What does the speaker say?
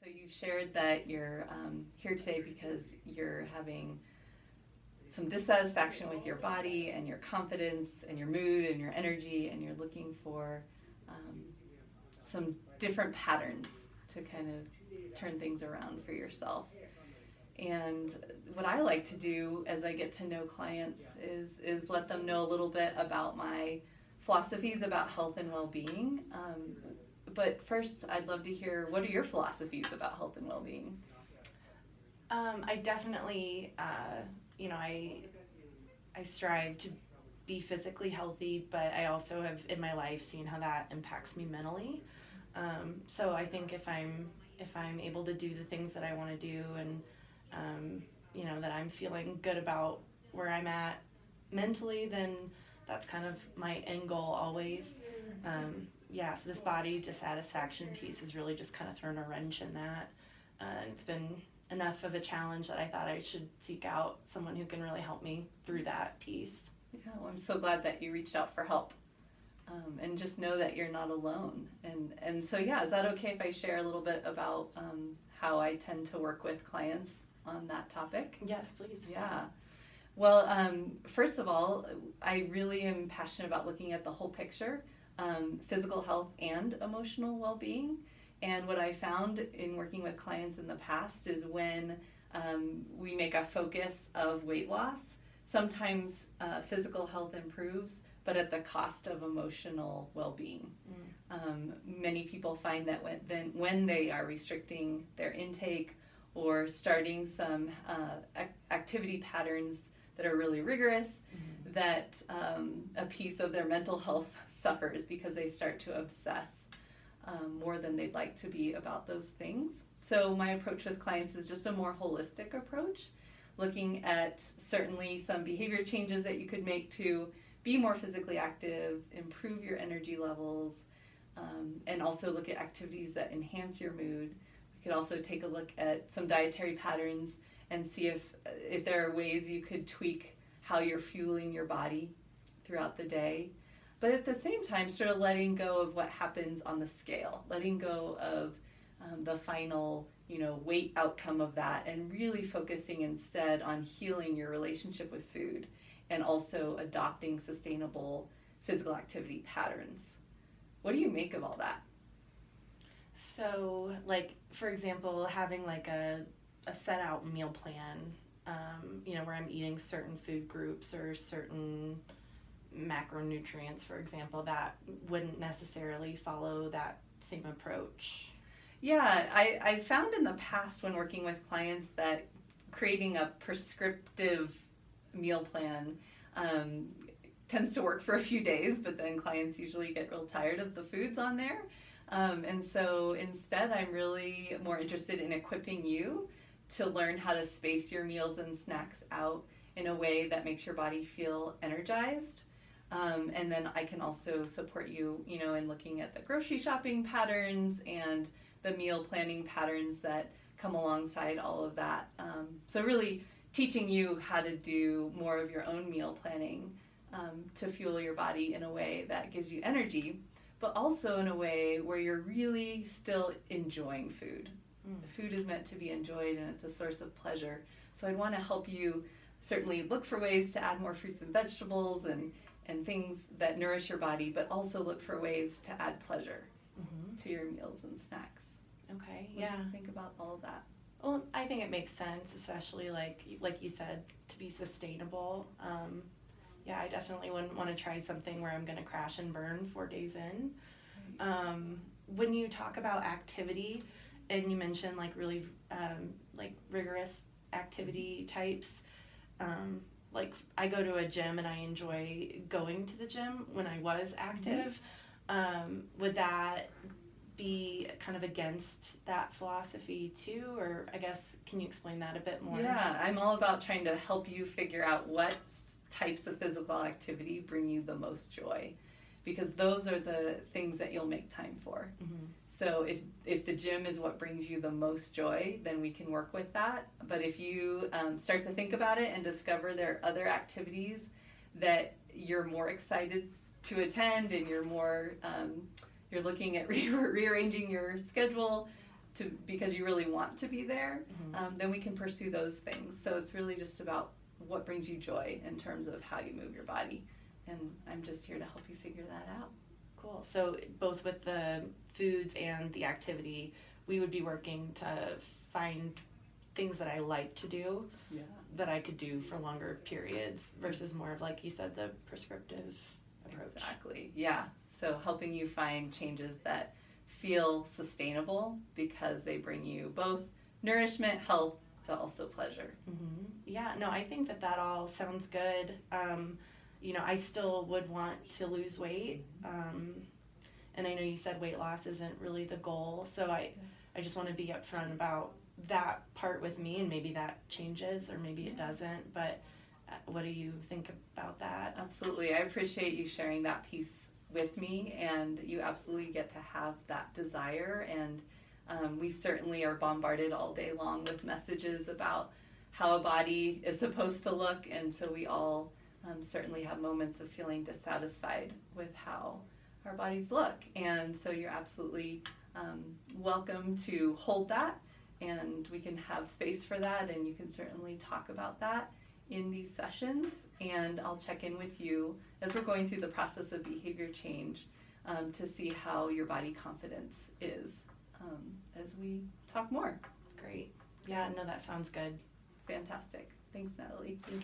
So you shared that you're here today because you're having some dissatisfaction with your body and your confidence and your mood and your energy, and you're looking for some different patterns to kind of turn things around for yourself. And what I like to do as I get to know clients is let them know a little bit about my philosophies about health and well-being. But first, I'd love to hear, what are your philosophies about health and well-being? I definitely, I strive to be physically healthy, but I also have in my life seen how that impacts me mentally. So I think if I'm able to do the things that I want to do, and that I'm feeling good about where I'm at mentally, then that's kind of my end goal always. So this body dissatisfaction piece has really just kind of thrown a wrench in that. And it's been enough of a challenge that I thought I should seek out someone who can really help me through that piece. Yeah, well, I'm so glad that you reached out for help. And just know that you're not alone. And so, yeah, is that okay if I share a little bit about how I tend to work with clients on that topic? Yes, please. Yeah. Well, first of all, I really am passionate about looking at the whole picture, physical health and emotional well-being. And what I found in working with clients in the past is when we make a focus of weight loss, sometimes physical health improves, but at the cost of emotional well-being. Many people find that when they are restricting their intake or starting some activity patterns that are really rigorous, that a piece of their mental health suffers because they start to obsess more than they'd like to be about those things. So my approach with clients is just a more holistic approach, looking at certainly some behavior changes that you could make to be more physically active, improve your energy levels, and also look at activities that enhance your mood. We could also take a look at some dietary patterns and see if there are ways you could tweak how you're fueling your body throughout the day. But at the same time, sort of letting go of what happens on the scale, letting go of the final, weight outcome of that, and really focusing instead on healing your relationship with food and also adopting sustainable physical activity patterns. What do you make of all that? So, for example, having a set out meal plan, where I'm eating certain food groups or certain macronutrients, for example, that wouldn't necessarily follow that same approach. Yeah, I found in the past when working with clients that creating a prescriptive meal plan tends to work for a few days, but then clients usually get real tired of the foods on there. And so instead, I'm really more interested in equipping you to learn how to space your meals and snacks out in a way that makes your body feel energized. And then I can also support you, in looking at the grocery shopping patterns and the meal planning patterns that come alongside all of that. So really teaching you how to do more of your own meal planning to fuel your body in a way that gives you energy, but also in a way where you're really still enjoying food. Food is meant to be enjoyed, and it's a source of pleasure. So I want to help you certainly look for ways to add more fruits and vegetables and things that nourish your body, but also look for ways to add pleasure to your meals and snacks. Okay, What do you think about all of that? Well, I think it makes sense, especially like you said, to be sustainable. I definitely wouldn't want to try something where I'm going to crash and burn 4 days in. When you talk about activity, and you mentioned really rigorous activity types, I go to a gym and I enjoy going to the gym when I was active. Would that be kind of against that philosophy too, or I guess, can you explain that a bit more? Yeah, I'm all about trying to help you figure out what types of physical activity bring you the most joy, because those are the things that you'll make time for. So if the gym is what brings you the most joy, then we can work with that. But if you start to think about it and discover there are other activities that you're more excited to attend, and you're more you're looking at rearranging your schedule, because you really want to be there, Mhm. then we can pursue those things. So it's really just about what brings you joy in terms of how you move your body. And I'm just here to help you figure that out. Cool. So both with the foods and the activity, we would be working to find things that I like to do that I could do for longer periods versus more of, like you said, the prescriptive approach. Exactly. Yeah. So helping you find changes that feel sustainable because they bring you both nourishment, health, but also pleasure. Mm-hmm. Yeah, no, I think that all sounds good. I still would want to lose weight. And I know you said weight loss isn't really the goal. So I just want to be upfront about that part with me, and maybe that changes or maybe it doesn't. But what do you think about that? Absolutely. I appreciate you sharing that piece with me, and you absolutely get to have that desire. And we certainly are bombarded all day long with messages about how a body is supposed to look, and so we all certainly have moments of feeling dissatisfied with how our bodies look. And so you're absolutely welcome to hold that, and we can have space for that, and you can certainly talk about that in these sessions. And I'll check in with you as we're going through the process of behavior change to see how your body confidence is as we talk more. Great. Yeah, no, that sounds good. Fantastic. Thanks, Natalie. Thank